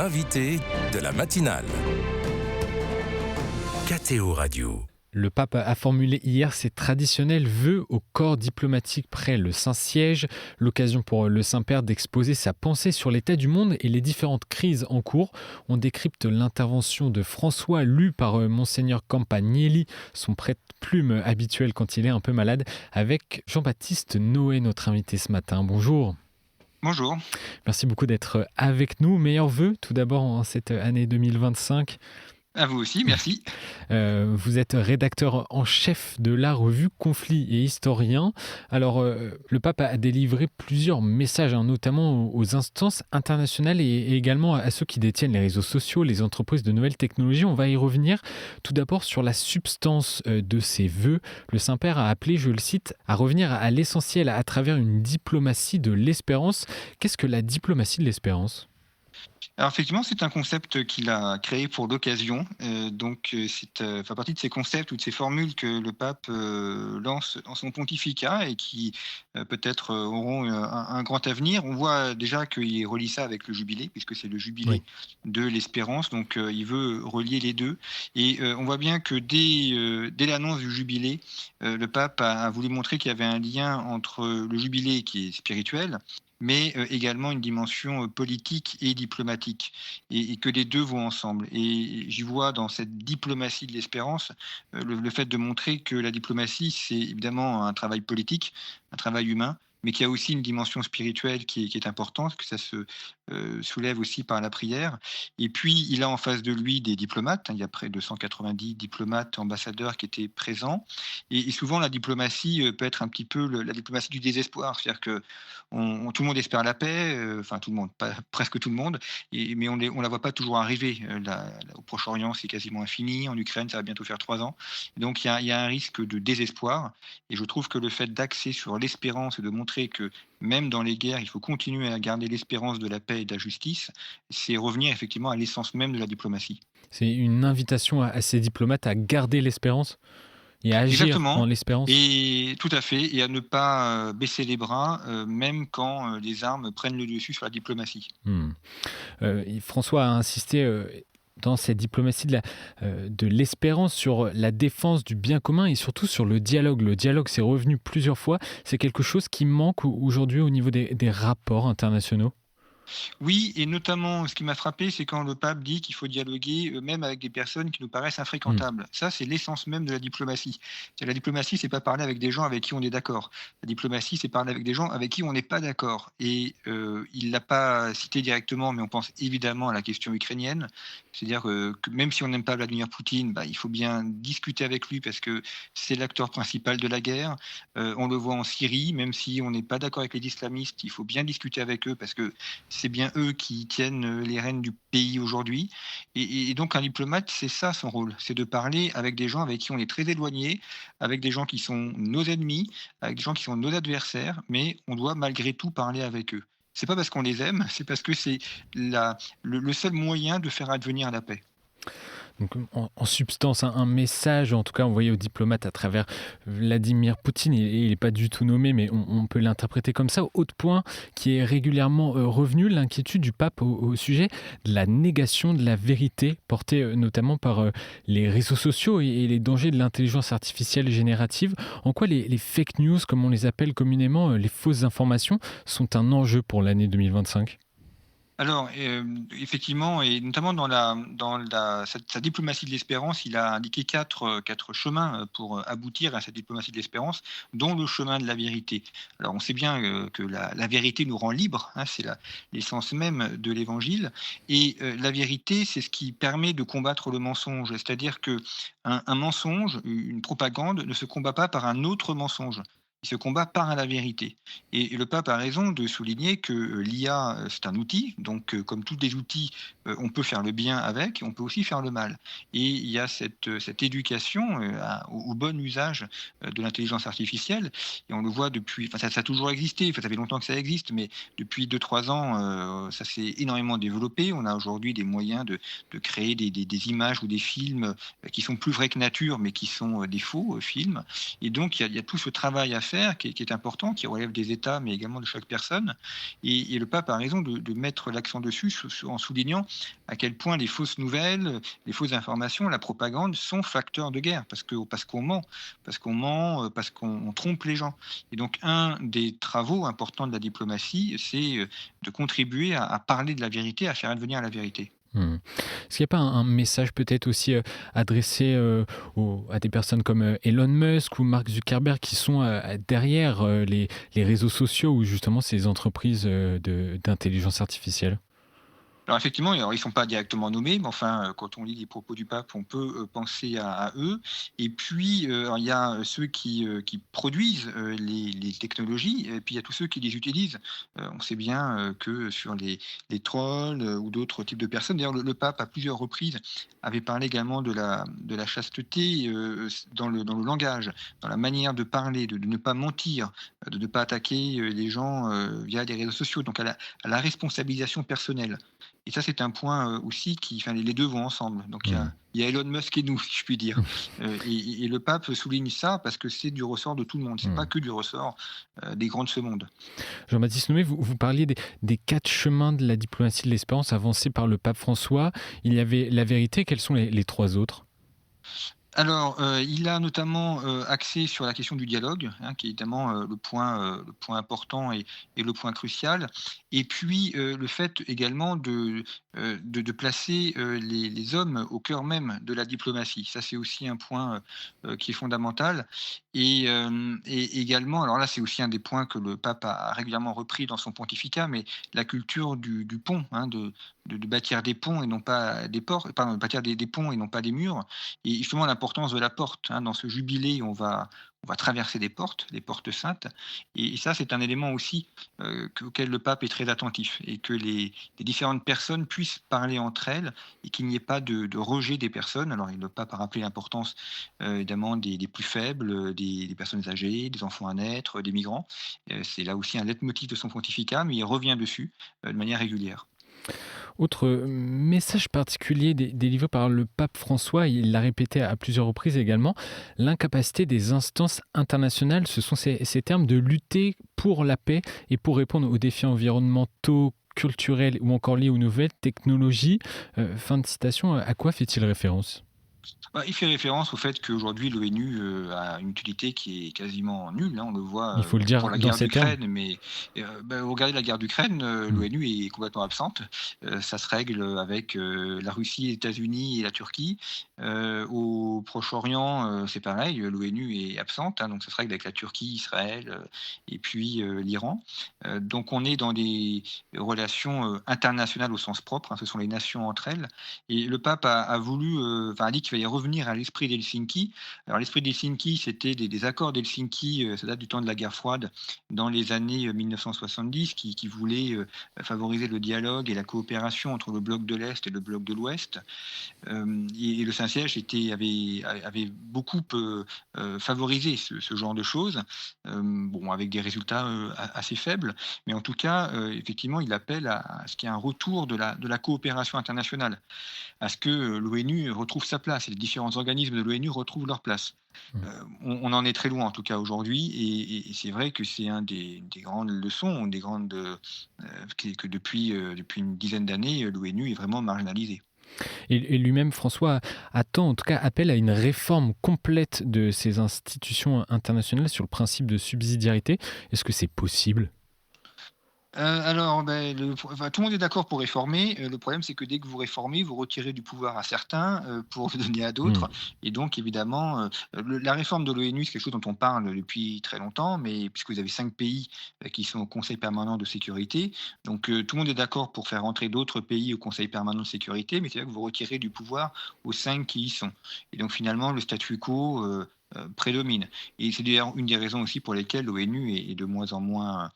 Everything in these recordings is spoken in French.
l'invité de la matinale. KTO Radio. Le pape a formulé hier ses traditionnels vœux au corps diplomatique près le Saint-Siège, l'occasion pour le Saint-Père d'exposer sa pensée sur l'état du monde et les différentes crises en cours. On décrypte l'intervention de François lue par Monseigneur Campagnelli, son prête-plume habituel quand il est un peu malade, avec Jean-Baptiste Noé, notre invité ce matin. Bonjour. Bonjour. Merci beaucoup d'être avec nous. Meilleurs vœux tout d'abord en cette année 2025. À vous aussi, merci. Vous êtes rédacteur en chef de la revue Conflits et historien. Alors, le pape a délivré plusieurs messages, notamment aux instances internationales et également à ceux qui détiennent les réseaux sociaux, les entreprises de nouvelles technologies. On va y revenir. Tout d'abord sur la substance de ces vœux. Le Saint-Père a appelé, je le cite, à revenir à l'essentiel à travers une diplomatie de l'espérance. Qu'est-ce que la diplomatie de l'espérance ? Alors effectivement, c'est un concept qu'il a créé pour l'occasion. C'est fait partie de ces concepts ou de ces formules que le pape lance dans son pontificat et qui peut-être auront un grand avenir. On voit déjà qu'il relie ça avec le jubilé, puisque c'est le jubilé de l'espérance. Donc il veut relier les deux. Et on voit bien que dès l'annonce du jubilé, le pape a voulu montrer qu'il y avait un lien entre le jubilé qui est spirituel, mais également une dimension politique et diplomatique, et que les deux vont ensemble. Et j'y vois dans cette diplomatie de l'espérance le fait de montrer que la diplomatie, c'est évidemment un travail politique, un travail humain, mais qu'il y a aussi une dimension spirituelle qui est importante, que ça se soulève aussi par la prière. Et puis, il a en face de lui des diplomates. Il y a près de 190 diplomates, ambassadeurs qui étaient présents. Et souvent, la diplomatie peut être un petit peu la diplomatie du désespoir. C'est-à-dire que tout le monde espère la paix, tout le monde, presque tout le monde, mais on ne la voit pas toujours arriver. Au Proche-Orient, c'est quasiment infini. En Ukraine, ça va bientôt faire 3 ans. Donc, il y a un risque de désespoir. Et je trouve que le fait d'axer sur l'espérance et de montrer que même dans les guerres, il faut continuer à garder l'espérance de la paix et de la justice, c'est revenir effectivement à l'essence même de la diplomatie. C'est une invitation à ces diplomates à garder l'espérance et à agir en l'espérance. Et tout à fait, et à ne pas baisser les bras, même quand les armes prennent le dessus sur la diplomatie. François a insisté dans cette diplomatie de l'espérance sur la défense du bien commun et surtout sur le dialogue. Le dialogue, c'est revenu plusieurs fois. C'est quelque chose qui manque aujourd'hui au niveau des rapports internationaux. Oui, et notamment, ce qui m'a frappé, c'est quand le pape dit qu'il faut dialoguer même avec des personnes qui nous paraissent infréquentables. Ça, c'est l'essence même de la diplomatie. La diplomatie, c'est pas parler avec des gens avec qui on est d'accord. La diplomatie, c'est parler avec des gens avec qui on n'est pas d'accord. Et il l'a pas cité directement, mais on pense évidemment à la question ukrainienne. C'est-à-dire que même si on n'aime pas Vladimir Poutine, il faut bien discuter avec lui parce que c'est l'acteur principal de la guerre. On le voit en Syrie, même si on n'est pas d'accord avec les islamistes, il faut bien discuter avec eux parce que c'est bien eux qui tiennent les rênes du pays aujourd'hui. Et donc un diplomate, c'est ça son rôle, c'est de parler avec des gens avec qui on est très éloigné, avec des gens qui sont nos ennemis, avec des gens qui sont nos adversaires, mais on doit malgré tout parler avec eux. C'est pas parce qu'on les aime, c'est parce que c'est le seul moyen de faire advenir la paix. Donc, en substance, un message, en tout cas envoyé aux diplomates à travers Vladimir Poutine. Il n'est pas du tout nommé, mais on peut l'interpréter comme ça. Autre point qui est régulièrement revenu, l'inquiétude du pape au sujet de la négation de la vérité, portée notamment par les réseaux sociaux et les dangers de l'intelligence artificielle générative. En quoi les fake news, comme on les appelle communément, les fausses informations, sont un enjeu pour l'année 2025 ? Alors, effectivement, et notamment sa diplomatie de l'espérance, il a indiqué quatre chemins pour aboutir à cette diplomatie de l'espérance, dont le chemin de la vérité. Alors, on sait bien que la vérité nous rend libres, c'est l'essence même de l'évangile, et la vérité, c'est ce qui permet de combattre le mensonge, c'est-à-dire qu'un mensonge, une propagande, ne se combat pas par un autre mensonge. Il se combat par la vérité. Et le pape a raison de souligner que l'IA, c'est un outil. Donc, comme tous les outils, on peut faire le bien avec, on peut aussi faire le mal. Et il y a cette éducation au bon usage de l'intelligence artificielle. Et on le voit depuis, ça a toujours existé, ça fait longtemps que ça existe, mais depuis 2-3 ans, ça s'est énormément développé. On a aujourd'hui des moyens de créer des images ou des films qui sont plus vrais que nature, mais qui sont des faux films. Et donc, il y a tout ce travail à faire, qui est important, qui relève des États, mais également de chaque personne. Et le pape a raison de mettre l'accent dessus en soulignant à quel point les fausses nouvelles, les fausses informations, la propagande sont facteurs de guerre, parce qu'on ment, parce qu'on trompe les gens. Et donc, un des travaux importants de la diplomatie, c'est de contribuer à parler de la vérité, à faire advenir la vérité. Mmh. Est-ce qu'il n'y a pas un message peut-être aussi adressé à des personnes comme Elon Musk ou Mark Zuckerberg qui sont derrière les réseaux sociaux ou justement ces entreprises d'intelligence artificielle? Alors effectivement, alors ils sont pas directement nommés, mais enfin, quand on lit les propos du pape, on peut, penser à eux. Et puis, alors il y a, ceux qui produisent, les technologies et puis il y a tous ceux qui les utilisent. On sait bien, que sur les trolls, ou d'autres types de personnes, d'ailleurs le pape à plusieurs reprises avait parlé également de la chasteté, dans le langage, dans la manière de parler, de ne pas mentir, de ne pas attaquer, les gens, via les réseaux sociaux, donc à la responsabilisation personnelle. Et ça, c'est un point, aussi enfin, les 2 vont ensemble. Donc Mmh. il y a Elon Musk et nous, si je puis dire. Et le pape souligne ça parce que c'est du ressort de tout le monde. C'est pas Mmh. que du ressort, des grands de ce monde. Jean-Baptiste Noé, vous parliez des 4 chemins de la diplomatie de l'espérance avancés par le pape François. Il y avait la vérité, quels sont les 3 autres? Alors, il a notamment, axé sur la question du dialogue, hein, qui est évidemment, le point important et le point crucial. Et puis, le fait également de placer, les hommes au cœur même de la diplomatie. Ça, c'est aussi un point, qui est fondamental. Et également, alors là, c'est aussi un des points que le pape a régulièrement repris dans son pontificat, mais la culture du pont, hein, de bâtir des ponts et non pas des ports, pardon, de bâtir des ponts et non pas des murs. Et justement l'importance de la porte, hein. Dans ce jubilé, on va traverser des portes, les portes saintes. Et ça, c'est un élément aussi, auquel le pape est très attentif, et que les différentes personnes puissent parler entre elles et qu'il n'y ait pas de rejet des personnes. Alors le pape a rappelé l'importance, évidemment des plus faibles, des personnes âgées, des enfants à naître, des migrants. C'est là aussi un leitmotiv de son pontificat, mais il revient dessus, de manière régulière. Autre message particulier délivré par le pape François, il l'a répété à plusieurs reprises également, l'incapacité des instances internationales, ce sont ces termes, de lutter pour la paix et pour répondre aux défis environnementaux, culturels ou encore liés aux nouvelles technologies. Fin de citation, à quoi fait-il référence? Bah, il fait référence au fait qu'aujourd'hui l'ONU, a une utilité qui est quasiment nulle, hein. On le voit, Il faut le dire pour la dans guerre ces termes. d'Ukraine, mais vous regardez la guerre d'Ukraine, Mm. l'ONU est complètement absente. Ça se règle avec, la Russie, les États-Unis et la Turquie. Au Proche-Orient, c'est pareil, l'ONU est absente, hein, donc ça se règle avec la Turquie, Israël, et puis, l'Iran. Donc on est dans des relations, internationales au sens propre, hein, ce sont les nations entre elles. Et le pape a voulu, enfin a dit qu'il fallait revenir à l'esprit d'Helsinki. Alors l'esprit d'Helsinki, c'était des accords d'Helsinki, ça date du temps de la guerre froide, dans les années, 1970, qui voulaient, favoriser le dialogue et la coopération entre le bloc de l'Est et le bloc de l'Ouest. Et le Saint-Siège avait beaucoup, favorisé ce genre de choses, bon, avec des résultats, assez faibles, mais en tout cas, effectivement, il appelle à ce qu'il y ait un retour de la coopération internationale, à ce que, l'ONU retrouve sa place et les différents organismes de l'ONU retrouvent leur place. Mm. On en est très loin en tout cas aujourd'hui, et c'est vrai que c'est un des grandes leçons, des grandes, que depuis une dizaine d'années, l'ONU est vraiment marginalisée. Et lui-même, François, attend, en tout cas, appelle à une réforme complète de ces institutions internationales sur le principe de subsidiarité. Est-ce que c'est possible? Alors, enfin, tout le monde est d'accord pour réformer, le problème, c'est que dès que vous réformez, vous retirez du pouvoir à certains, pour le donner à Mm. d'autres. Et donc évidemment, la réforme de l'ONU, c'est quelque chose dont on parle depuis très longtemps, mais puisque vous avez 5 pays, qui sont au Conseil permanent de sécurité, donc tout le monde est d'accord pour faire entrer d'autres pays au Conseil permanent de sécurité, mais c'est là que vous retirez du pouvoir aux 5 qui y sont. Et donc finalement, le statu quo, prédomine. Et c'est d'ailleurs une des raisons aussi pour lesquelles l'ONU est de moins en moins,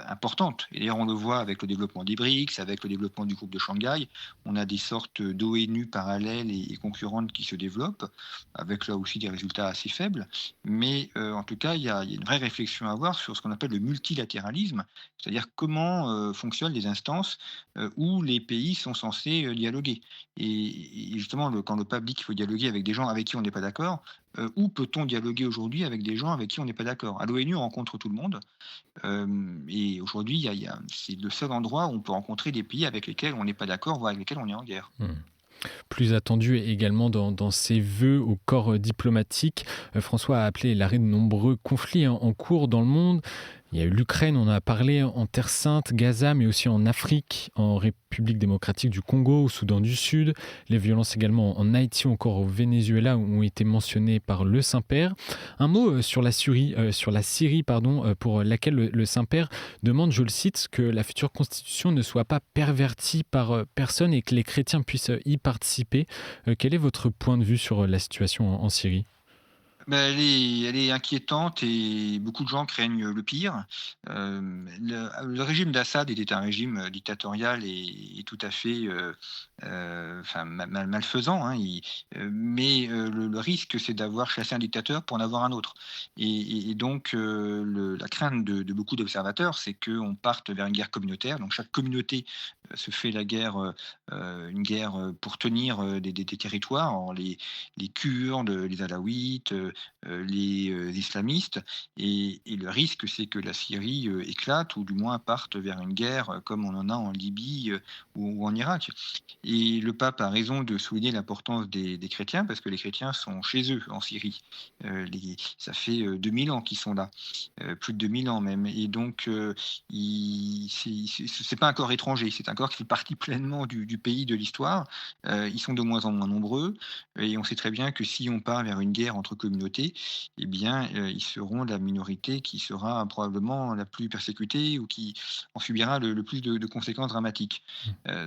importante. Et d'ailleurs, on le voit avec le développement des BRICS, avec le développement du groupe de Shanghai. On a des sortes d'ONU parallèles et concurrentes qui se développent, avec là aussi des résultats assez faibles. Mais en tout cas, il y a une vraie réflexion à avoir sur ce qu'on appelle le multilatéralisme, c'est-à-dire comment fonctionnent les instances où les pays sont censés dialoguer. Et justement, quand le pape dit qu'il faut dialoguer avec des gens avec qui on n'est pas d'accord, Où peut-on dialoguer aujourd'hui avec des gens avec qui on n'est pas d'accord? À l'ONU, on rencontre tout le monde, et aujourd'hui, c'est le seul endroit où on peut rencontrer des pays avec lesquels on n'est pas d'accord, voire avec lesquels on est en guerre. Mmh. Plus attendu également dans ses vœux au corps diplomatique. François a appelé l'arrêt de nombreux conflits en cours dans le monde. Il y a eu l'Ukraine, on en a parlé, en Terre Sainte, Gaza, mais aussi en Afrique, en République démocratique du Congo, au Soudan du Sud. Les violences également en Haïti ou encore au Venezuela ont été mentionnées par le Saint-Père. Un mot sur la Syrie, pour laquelle le Saint-Père demande, je le cite, que la future constitution ne soit pas pervertie par personne et que les chrétiens puissent y participer. Quel est votre point de vue sur la situation en Syrie? Elle est inquiétante et beaucoup de gens craignent le pire. Le régime d'Assad était un régime dictatorial et tout à fait, enfin malfaisant, hein. Le risque, c'est d'avoir chassé un dictateur pour en avoir un autre et donc la crainte de beaucoup d'observateurs, c'est qu'on parte vers une guerre communautaire. Donc chaque communauté, se fait la guerre, une guerre, pour tenir, des territoires. Alors les Kurdes, les Alaouites, les, islamistes et le risque, c'est que la Syrie, éclate ou du moins parte vers une guerre, comme on en a en Libye, ou en Irak et le pape a raison de souligner l'importance des chrétiens parce que les chrétiens sont chez eux en Syrie. Ça fait, 2000 ans qu'ils sont là, plus de 2000 ans même et donc c'est pas un corps étranger, c'est un corps qui fait partie pleinement du pays, de l'histoire. Ils sont de moins en moins nombreux et on sait très bien que si on part vers une guerre entre communautés, eh bien, ils seront la minorité qui sera probablement la plus persécutée ou qui en subira le plus de conséquences dramatiques.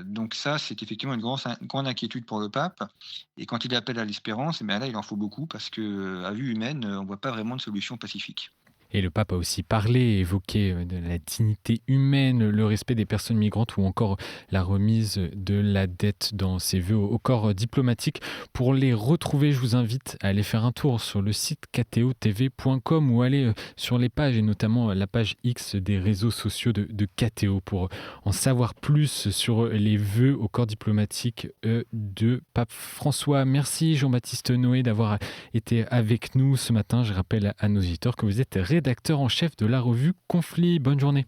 Donc ça, c'est effectivement une grande inquiétude pour le pape et quand il appelle à l'espérance, eh bien là, il en faut beaucoup parce qu'à vue humaine, on ne voit pas vraiment de solution pacifique. Et le pape a aussi parlé, évoqué de la dignité humaine, le respect des personnes migrantes ou encore la remise de la dette dans ses vœux au corps diplomatique. Pour les retrouver, je vous invite à aller faire un tour sur le site kto.tv.com ou aller sur les pages et notamment la page X des réseaux sociaux de KTO pour en savoir plus sur les vœux au corps diplomatique de Pape François. Merci Jean-Baptiste Noé d'avoir été avec nous ce matin. Je rappelle à nos auditeurs que vous êtes rédacteur en chef de la revue Conflit. Bonne journée.